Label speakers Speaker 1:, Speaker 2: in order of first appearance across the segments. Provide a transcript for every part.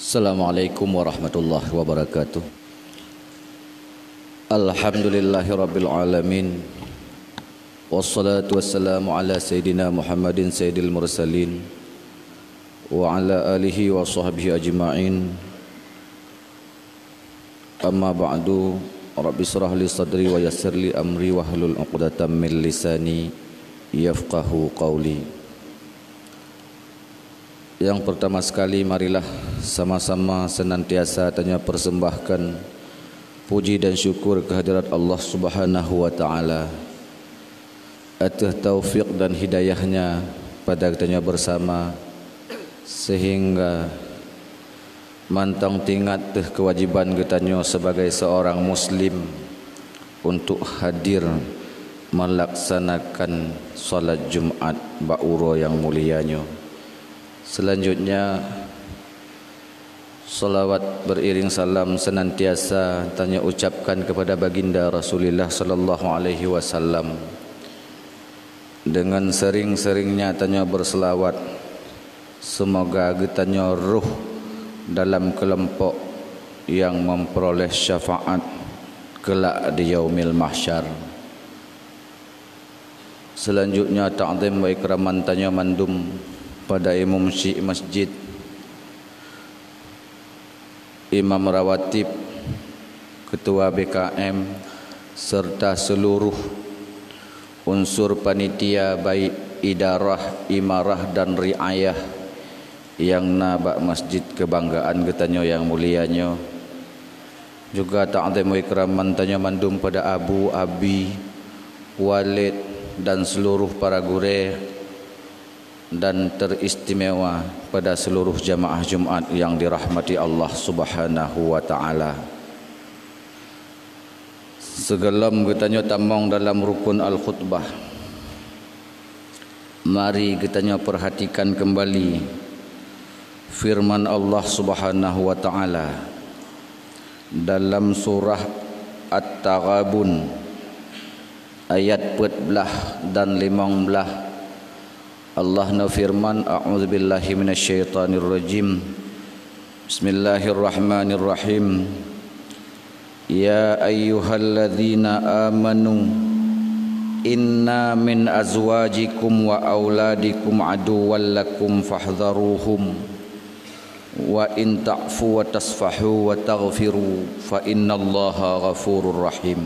Speaker 1: Assalamualaikum warahmatullahi wabarakatuh. Alhamdulillahirabbil alamin. Wassalatu wassalamu ala sayyidina Muhammadin sayyidil mursalin wa ala alihi wa sahbihi ajma'in. Amma ba'du. Rabbi shrah li sadri wa yassir li amri wahlul 'uqdatam min lisani yafqahu qawli. Yang pertama sekali, marilah sama-sama senantiasa tanya persembahkan puji dan syukur kehadirat Allah Subhanahu wa taala atas taufik dan hidayahnya pada kitanya bersama, sehingga mantang tingat kewajiban kitanya sebagai seorang muslim untuk hadir melaksanakan salat Jumat ba'uro yang mulianya. Selanjutnya, salawat beriring salam senantiasa tanya ucapkan kepada baginda Rasulullah sallallahu alaihi wasallam. Dengan sering-seringnya tanya berselawat, semoga getanya ruh dalam kelompok yang memperoleh syafaat kelak di yaumil mahsyar. Selanjutnya, ta'zim wa ikraman tanya mandum pada imam syi'i masjid, imam rawatib, ketua BKM serta seluruh unsur panitia baik idarah, imarah dan riayah yang nabak masjid kebanggaan getanya yang mulianya. Juga ta'zim wa ikraman tanya mandum pada abu, abi, walid dan seluruh para gure, dan teristimewa pada seluruh jamaah Jumat yang dirahmati Allah Subhanahu wa taala. Segelam kitanya tamong dalam rukun al-khutbah, mari kitanya perhatikan kembali firman Allah Subhanahu wa taala dalam surah At-Taghabun ayat 14 dan 15. Allah firman, a'udzubillahi minasyaitonirrajim. Bismillahirrahmanirrahim. Ya ayyuhalladzina amanu inna min azwajikum wa auladikum aduwwan lakum fahdharuhum wa in ta'fu wa tasfahu wa taghfiru fa innallaha ghafurur rahim.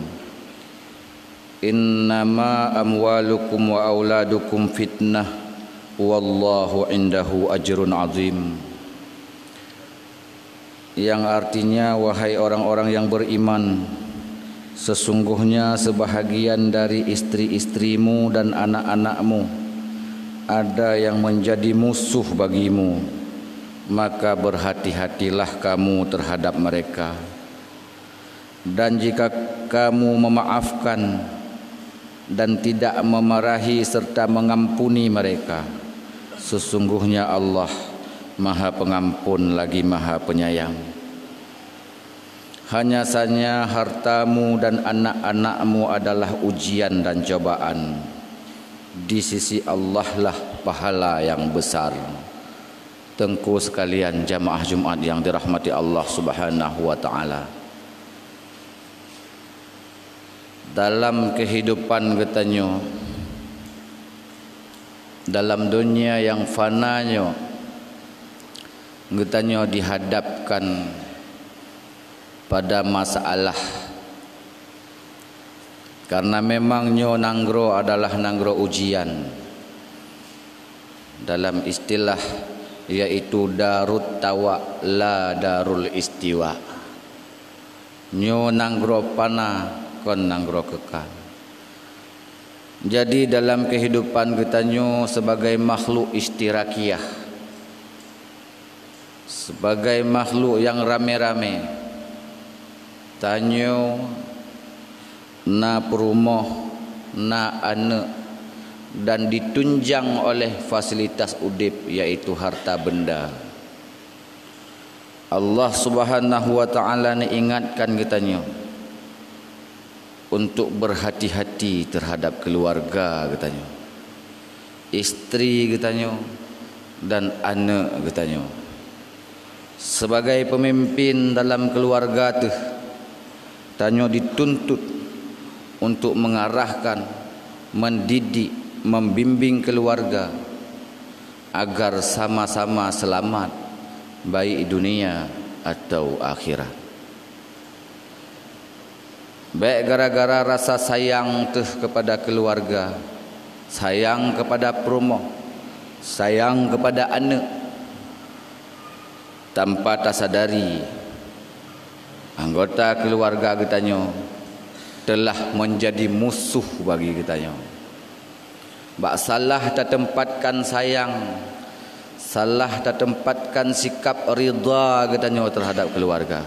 Speaker 1: Innama amwalukum wa auladukum fitnah wallahu indahu ajrun azim. Yang artinya, wahai orang-orang yang beriman, sesungguhnya sebahagian dari istri-istrimu dan anak-anakmu ada yang menjadi musuh bagimu, maka berhati-hatilah kamu terhadap mereka. Dan jika kamu memaafkan dan tidak memarahi serta mengampuni mereka, sesungguhnya Allah Maha Pengampun lagi Maha Penyayang. Hanya saja hartamu dan anak-anakmu adalah ujian dan cobaan. Di sisi Allah lah pahala yang besar. Tengku sekalian jamaah Jumat yang dirahmati Allah Subhanahu wa taala. Dalam kehidupan getanyo, dalam dunia yang fananya, getanyo dihadapkan pada masalah. Karena memang nyo nanggro adalah nanggro ujian. Dalam istilah yaitu darut tawa la darul istiwa. Nyo nanggro pana kon nanggro kekal. Jadi dalam kehidupan getanyo sebagai makhluk istirakiyah, sebagai makhluk yang rame-rame, tanyo na perumoh, na anak, dan ditunjang oleh fasilitas udip yaitu harta benda. Allah Subhanahu wa taala ingatkan getanyo untuk berhati-hati terhadap keluarga katanya, istri katanya, dan anak katanya. sebagai pemimpin dalam keluarga tu, tanyo dituntut untuk mengarahkan, mendidik, membimbing keluarga agar sama-sama selamat baik dunia atau akhirat. Baik gara-gara rasa sayang tu kepada keluarga, sayang kepada perumahan, sayang kepada anak, tanpa tersadari anggota keluarga kitanya telah menjadi musuh bagi kitanya. Bak salah tak tempatkan sayang, salah tak tempatkan sikap ridha kitanya terhadap keluarga,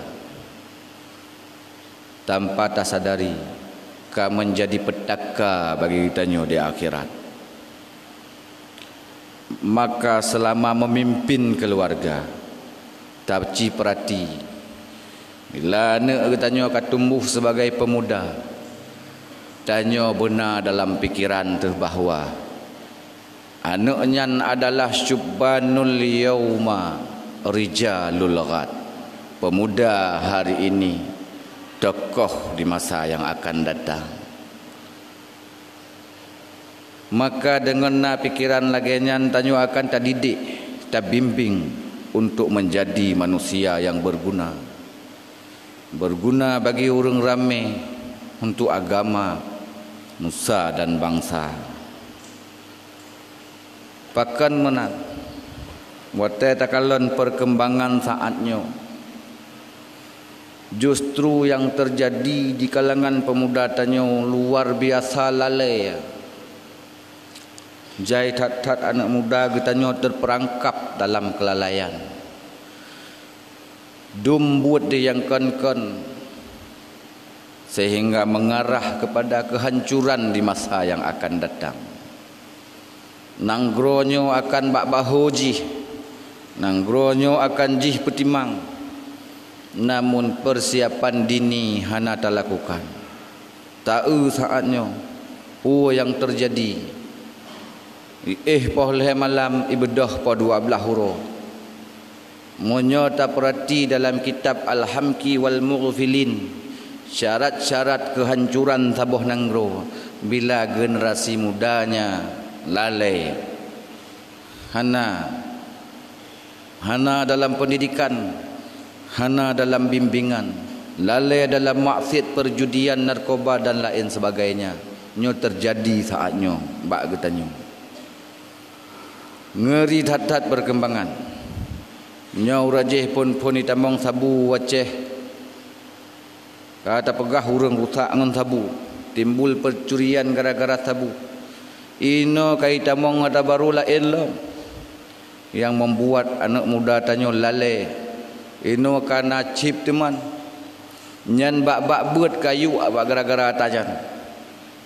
Speaker 1: tanpa tersadari ka menjadi petaka bagi kitanya di akhirat. Maka selama memimpin keluarga, taci perhati, bila anak kitanya akan tumbuh sebagai pemuda, tanya benar dalam pikiran tu bahawa anaknya adalah syubbanul yauma rijalul ghad, pemuda hari ini tokoh di masa yang akan datang. Maka dengan pikiran laginya tanya akan terdidik, terbimbing untuk menjadi manusia yang berguna, berguna bagi orang ramai, untuk agama, nusa dan bangsa. Pakan menang wate takalon perkembangan saatnya, justru yang terjadi di kalangan pemuda tanya luar biasa lalai. Jai tat-tat anak muda kitanya terperangkap dalam kelalaian, dumbut dia yang kon-kon, sehingga mengarah kepada kehancuran di masa yang akan datang. Nanggronyo akan bak bahoji, nanggronyo akan jih petimang, namun persiapan dini hana tak lakukan. Tahu saatnya yang terjadi. Pohleh malam ibedah po 12 huruf. Monyo tak perhati dalam kitab Al-Hamki wal Mughfilin, syarat-syarat kehancuran tabuh nanggro bila generasi mudanya lalai, hana dalam pendidikan, hana dalam bimbingan, lalai dalam maksiat, perjudian, narkoba dan lain sebagainya. Nyo terjadi saatnya bak getanyo. Ngeri tat-tat perkembangan. Nyau rajih pun itamong sabu waceh, kata pegah urang rusak ngan sabu, timbul percurian gara-gara sabu. Ino kaita mong ada baru lain lo yang membuat anak muda tanyo lalai. Ino kana chip teman nyan bak-bak buat kayu abak gara-gara tajan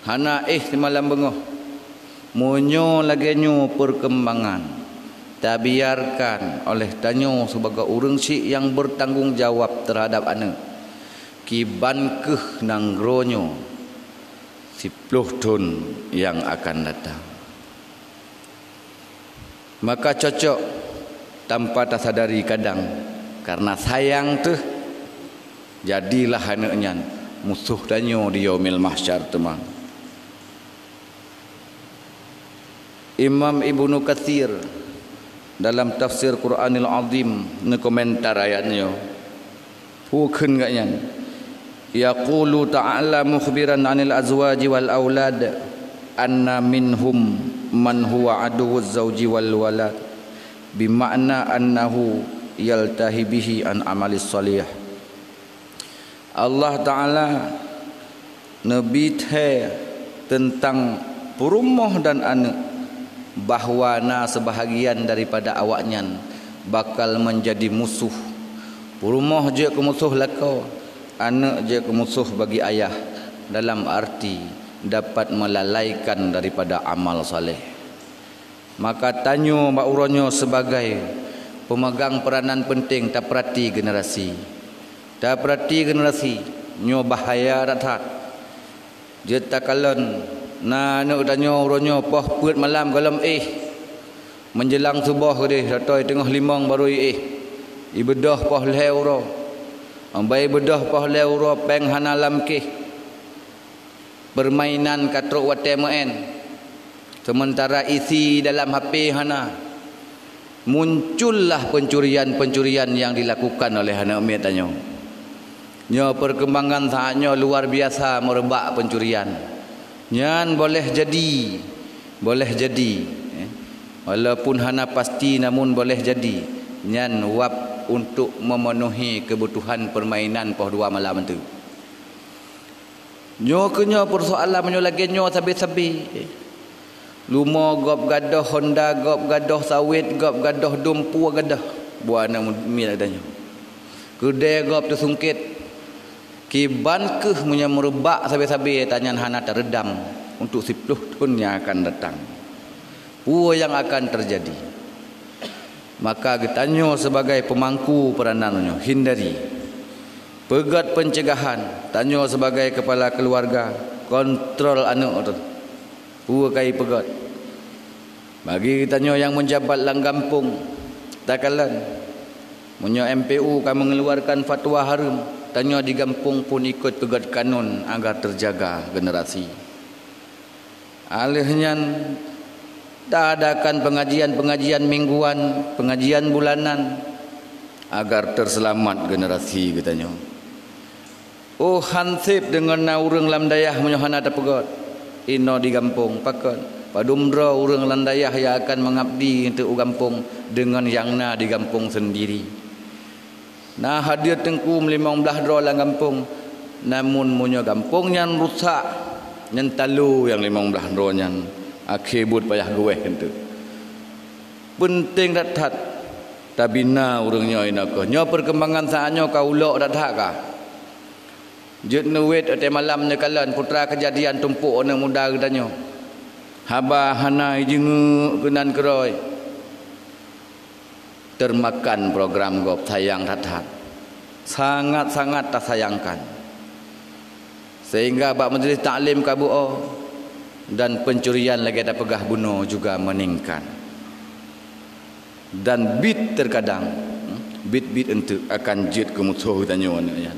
Speaker 1: hana malam bengoh. Monyo lagenyo perkembangan tak biarkan oleh tanyo sebagai orang si yang bertanggung jawab terhadap anak. Kiban keh nanggronyo 10 tahun yang akan datang. Maka cocok tanpa tersadari kadang karena sayang tu jadilah anaknya musuh tanyo di yaumil mahsyar temang. Imam Ibnu Katsir dalam tafsir Quranil Azim ne komentar ayatnya hukeun gaknya yaqulu ta'ala mukhbiran 'anil azwaji wal aulad anna minhum man huwa aduwwuz zauji wal walad bima'na annahu yaltahi bihi an amalis salih. Allah Ta'ala nebit tentang perumah dan anak bahawa sebahagian daripada awaknya bakal menjadi musuh. Perumah je ke musuh lakau, anak je ke musuh bagi ayah, dalam arti dapat melalaikan daripada amal saleh. Maka tanyo mbak uronyo sebagai pemegang peranan penting tak perhati generasi. Tak perhati generasi nyo bahaya ratat. Je takalon anak danyo uronyo poh put malam galam menjelang subuh ke dia datoi tengah limang baru ibedah poh leuro ambai bedah poh leuro peng hana lamkih permainan katruk watemen sementara isi dalam HP hana muncullah pencurian-pencurian yang dilakukan oleh anak umi tanya. Nya perkembangan saatnya luar biasa merebak pencurian. Nyan boleh jadi walaupun hana pasti namun boleh jadi nyan wap untuk memenuhi kebutuhan permainan poh dua malam itu. Nyo kenyo persoalan menyo lagi nyo sabi-sabi. Lumo gop gadoh Honda gop gadoh sawit gop gadoh dumpu gadoh buana mi adanya. Kedai gop tersungkit kiban keh punya merebak sabi-sabi tanya hana teredam untuk 10 tahun yang akan datang. Apa yang akan terjadi? Maka kita sebagai pemangku peranannya hindari. Pegat pencegahan, tanya sebagai kepala keluarga kontrol anak tu. Kai pegat. Bagi kita yang menjabat lang kampung takalan punya MPU kami mengeluarkan fatwa haram. Tanya di kampung pun ikut pegat kanun agar terjaga generasi. Alihnya tak adakan pengajian-pengajian mingguan, pengajian bulanan agar terselamat generasi katanya. Oh hansip dengan urang lamdayah menyohana ada pegat. Ino di kampung pakan. Padumra urang lamdayah yang akan mengabdi untuk kampung dengan yang na di kampung sendiri. Nah hadir tengku 15 dro lang kampung namun munyo kampung yang rusak yang talu yang 15 dro yang akibut payah gueh itu penting dathat tabina urangnya inako nyo perkembangan saatnya kaulok dathat ka jet nuwit ate malam ne kalan putra kejadian tumpuk ne muda gedanyo haba hana jeung kenan keroi termakan program gop sayang dathat sangat-sangat tak sayangkan sehingga bak majlis taklim kabuo dan pencurian lagi ada pegah bunuh juga meningkat dan bit terkadang bit untuk akan jid ke musuh tanya yan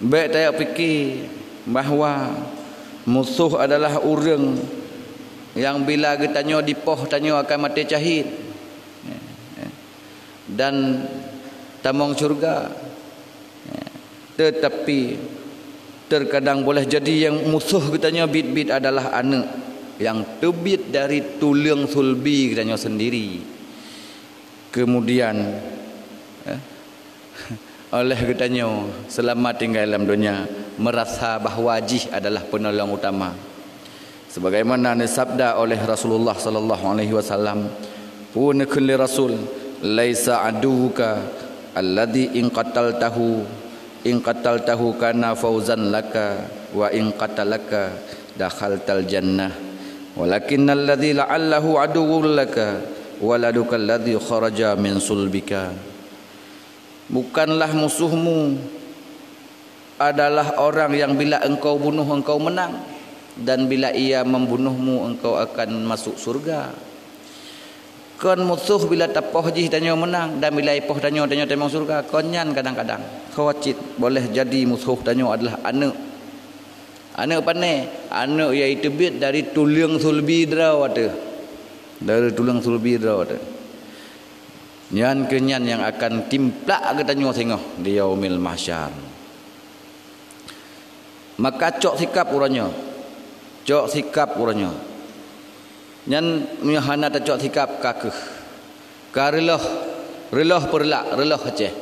Speaker 1: baik saya fikir bahawa musuh adalah orang yang bila kita dipoh tanya akan mati syahid dan tamong surga. Tetapi terkadang boleh jadi yang musuh katanya bit-bit adalah anak yang terbit dari tulang sulbi katanya sendiri. Kemudian oleh katanya selama tinggal dalam dunia merasa bahawa jih adalah penolong utama. Sebagaimana disabda oleh Rasulullah sallallahu alaihi wasallam, "Pun kulli rasul laisa aduka alladhi in qataltahu kana fauzan laka wa in qatalaka dakhaltal jannah walakinnal ladzi la'allahu aduwwun laka waladuka alladhi kharaja min sulbika." Bukanlah musuhmu adalah orang yang bila engkau bunuh engkau menang dan bila ia membunuhmu engkau akan masuk surga. Kon musuh bila tapoh jih tanya menang dan bila ipoh tanya temang surga konyan kadang-kadang khawacit boleh jadi musuh tanya adalah anak pandai anak iaitu bit dari tulang sulbi draw ada dari tulang sulbi draw ada nyan kenyan yang akan timplak katanya sengah di yaumil mahsyar. Maka cok sikap uranya nyan myahana ta cok sikap kakeh karelah perlak relah aceh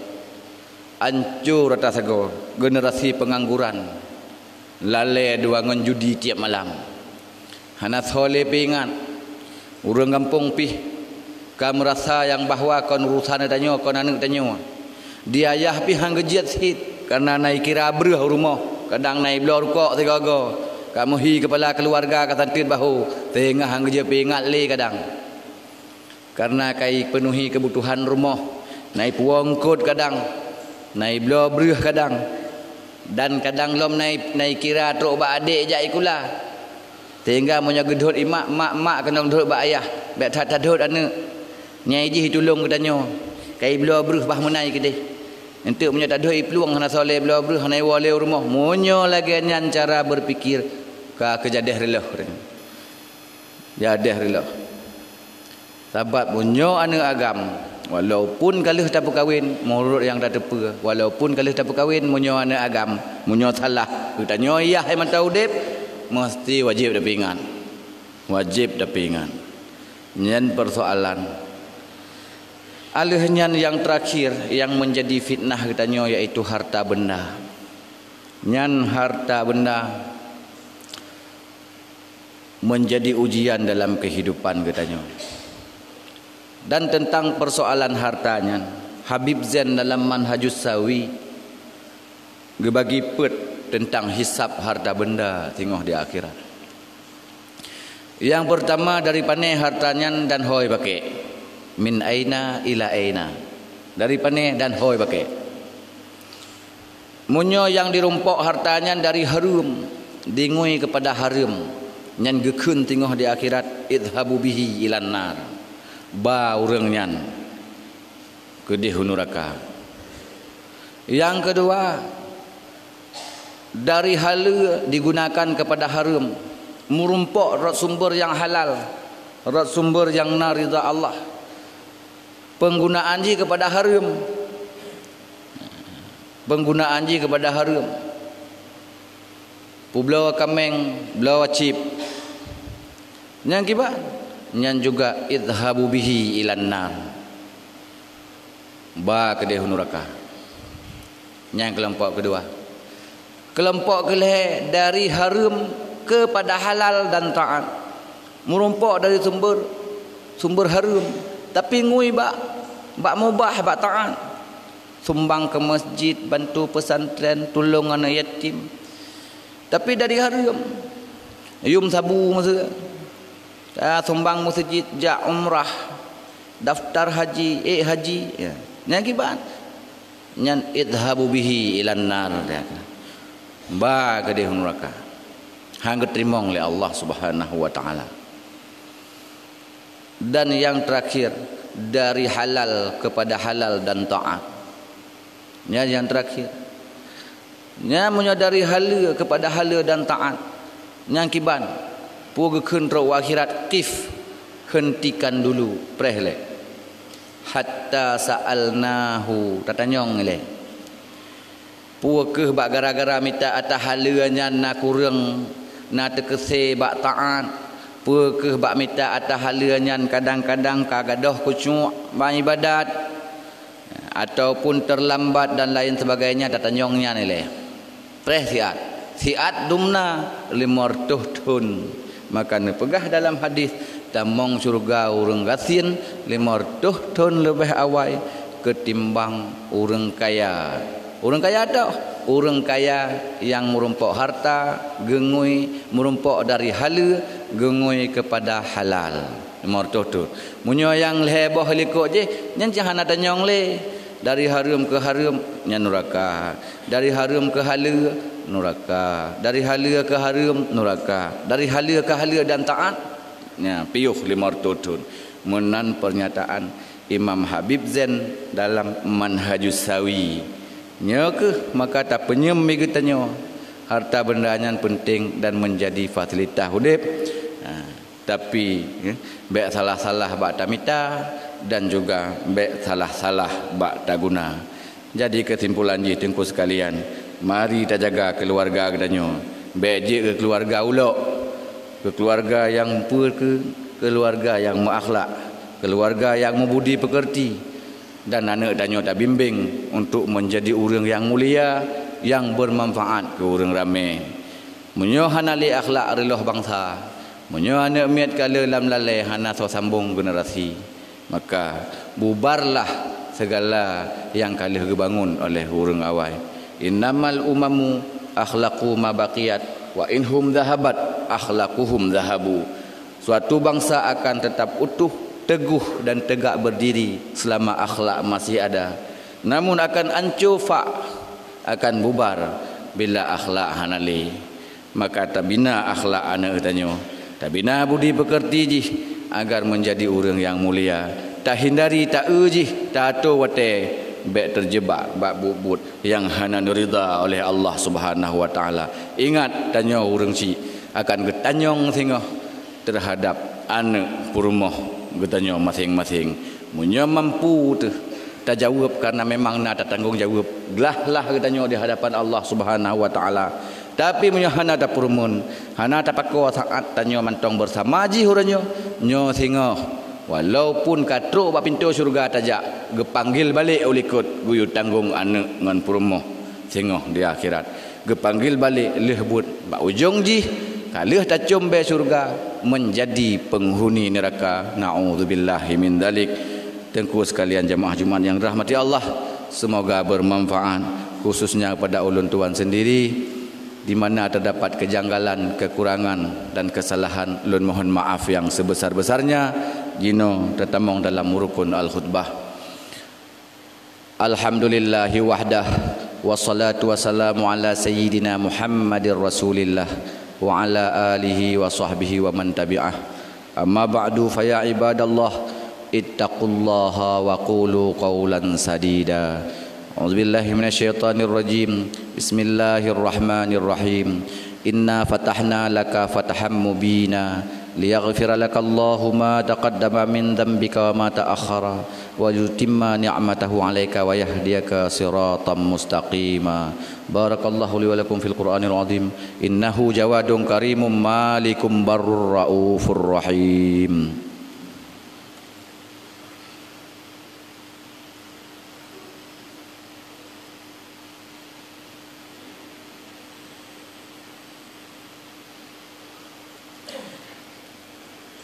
Speaker 1: hancur atas sago generasi pengangguran lale duangan judi tiap malam hana soleh pingat urang kampung pih ka merasa yang bahawa kon urusan tanya kon anak tanya diayah pih hang gejiat sit karena naik kira breuh rumah kadang naik blor kok segaga kamu hi kepala keluarga katantit bahu tengah hang je pingat le kadang karena kai penuhi kebutuhan rumah naik puangkut kadang naik blor breuh kadang dan kadang lom naik kira truk ba adik jak ikula sehingga monya gedhot mak kena gedhot ba ayah bek tat-tat anak nyai ji tolong katanya kai bela bruh bah menai ke deh entuk punya tak ada peluang hana soleh bela bruh hana wale rumah munyo lagi nyan cara berfikir ka kejadah relah jadah relah sebab munyo anu agam walaupun kalau tak berkahwin murid yang dah tepa walaupun kalau tak berkahwin munyo anu agam munyo salah kita nyoyah ai mantau dep mesti wajib dah pingan wajib dah pingan nyan persoalan alihnya yang terakhir yang menjadi fitnah katanya yaitu harta benda nyan harta benda menjadi ujian dalam kehidupan katanya. Dan tentang persoalan hartanya Habib Zain dalam Manhajus Sawi gebagi pet tentang hisab harta benda tengok di akhirat. Yang pertama dari panai hartanya dan hoi pakai min aina ila aina dari panai dan hoi pakai munyo yang dirumpok hartanya dari harum dingui kepada harum nyan gekun tengok di akhirat idhabu bihi ilan nar ba urang nyan ke di neraka. Yang kedua dari hala digunakan kepada haram merumpok rat sumber yang halal rat sumber yang narida Allah penggunaan ji kepada haram penggunaan ji kepada haram publawa kameng belawa cip yang kibat nyan juga idhabu bihi ilan nar ba ke neraka. Yang kelompok kedua kelompok kelih dari haram kepada halal dan taat merumpok dari sumber haram tapi ngui bak mubah bak taat sumbang ke masjid bantu pesantren tolong anak yatim tapi dari haram yum sabu masa sumbang masjid ja umrah daftar haji haji ya nyan kibat nyan idhabu bihi ilan nar ba ke di neraka hang terima oleh Allah Subhanahu wa taala. Dan yang terakhir dari halal kepada halal dan taat yang terakhir nya menyadari halal kepada halal dan taat yang kiban pugeun ro akhirat qif hentikan dulu prehle hatta sa'alnahu tatanyong le puakeuh bak gara-gara minta atas halanya na kurang na tekese bak taat puakeuh bak minta atas halanya kadang-kadang kagadoh kucuk bak ibadat ataupun terlambat dan lain sebagainya tatanyongnya ni le preh siat dumna limortuh tun maka nepegah dalam hadis tamong surga urang gasin 500 ton lebih awal ketimbang urang kaya. Urang kaya dah urang kaya yang merumpok harta gengui merumpok dari halal gengui kepada halal 500 ton. Munyo yang leboh likok je nyan jangan ada nyong le dari haram ke haram nyan neraka dari haram ke halal neraka dari halal ke haram neraka dari halal ke halal dan taat ya piuh 500 ton menan pernyataan Imam Habib Zain dalam Manhajus Sawi nya ke maka tak penyem begitu harta bendanya penting dan menjadi fasilitas hidup tapi baik salah-salah bak tamita dan juga baik salah-salah bak tak guna. Jadi kesimpulan ji tengku sekalian mari kita jaga keluarga kedanyo baik je ke keluarga ulok ke keluarga yang ke keluarga yang berakhlak keluarga yang membudi pekerti dan anak danyo tak bimbing untuk menjadi orang yang mulia yang bermanfaat ke orang ramai munyo hanali akhlak riloh bangsa munyo anak miat kala lam lalai hana so sambung generasi maka bubarlah segala yang kala dibangun oleh orang awal. Innamal umamu akhlaqu ma baqiyat wa inhum dhahabat akhlaquhum dhahabu. Suatu bangsa akan tetap utuh, teguh dan tegak berdiri selama akhlak masih ada. Namun akan hancur akan bubar bila akhlak hanali. Maka tabina akhlak anak tanyo. Tabina budi pekerti ji agar menjadi orang yang mulia tak hindari tak uji tak atu wate baik terjebak bak bubut yang hana dirida oleh Allah Subhanahu wa taala. Ingat tanya urang ci akan getanyong tengah terhadap anak purmoh getanya masing-masing. Munnya mampu tu tak jawab karena memang nak ada tanggungjawab. Gelahlah getanya di hadapan Allah Subhanahu wa taala. Tapi munnya hana ada purmun, hana ada pakko saat tanya mantong bersama ji huranyo nyo singa walaupun katruk bak pintu syurga tajak gepanggil balik ulikut guyu tanggung anak ngan purmoh singa di akhirat. Gepanggil balik lehbut bak ujung ji kalih tacum be syurga menjadi penghuni neraka. Nauzubillahi min dalik. Tengku sekalian jemaah Jumat yang dirahmati Allah, semoga bermanfaat khususnya kepada ulun tuan sendiri di mana terdapat kejanggalan, kekurangan dan kesalahan. Ulun mohon maaf yang sebesar-besarnya. Gino tetamong dalam rukun al-khutbah. Alhamdulillahi wahdah wassalatu wassalamu ala sayyidina Muhammadir Rasulillah wa ala alihi wa sahbihi wa man tabi'ah. Amma ba'du fa ya ibadallah ittaqullaha wa qulu qawlan sadida. A'udzubillahi minasyaitonir rajim. Bismillahirrahmanirrahim. Inna fatahna laka fathan mubina liyaghfira lakallahu ma taqaddama min dhanbika wa ma ta'akhkhara wa yutimma ni'matahu 'alaika wa yahdiyaka siratan mustaqima. Barakallahu li wa lakum fil Qur'anil 'azim. Innahu jawadun karimun malikum barrur raufur rahim.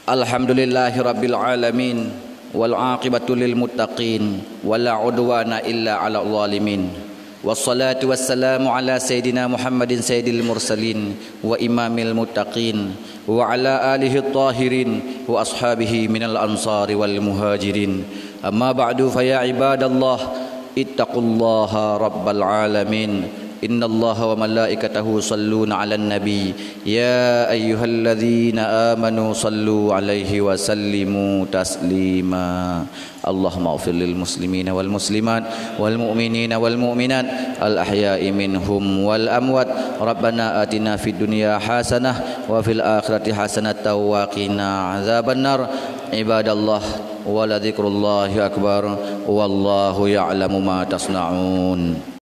Speaker 1: Alhamdulillahi rabbil alamin wal aqibatu lil muttaqin wala udwana illa ala zalimin. Wassalatu wassalamu ala sayidina Muhammadin sayyidil mursalin wa imamil muttaqin wa ala alihi at-tahirin wa ashabihi minal ansari wal muhajirin. Amma ba'du fa ya ibadallah ittaqullaha rabbal alamin. Inna Allaha wa malaikatahu salluna 'alan nabi ya ayyuhalladzina amanu sallu 'alaihi wa sallimu taslima. Allahumma ighfir lil muslimina wal muslimat wal mu'minina wal mu'minat al ahya'i minhum wal amwat. Rabbana atina fid dunya hasanah wa fil akhirati hasanatan wa qina adzabannar. Ibadallah wa la dzikrullahi akbar wallahu ya'lamu ma tasna'un.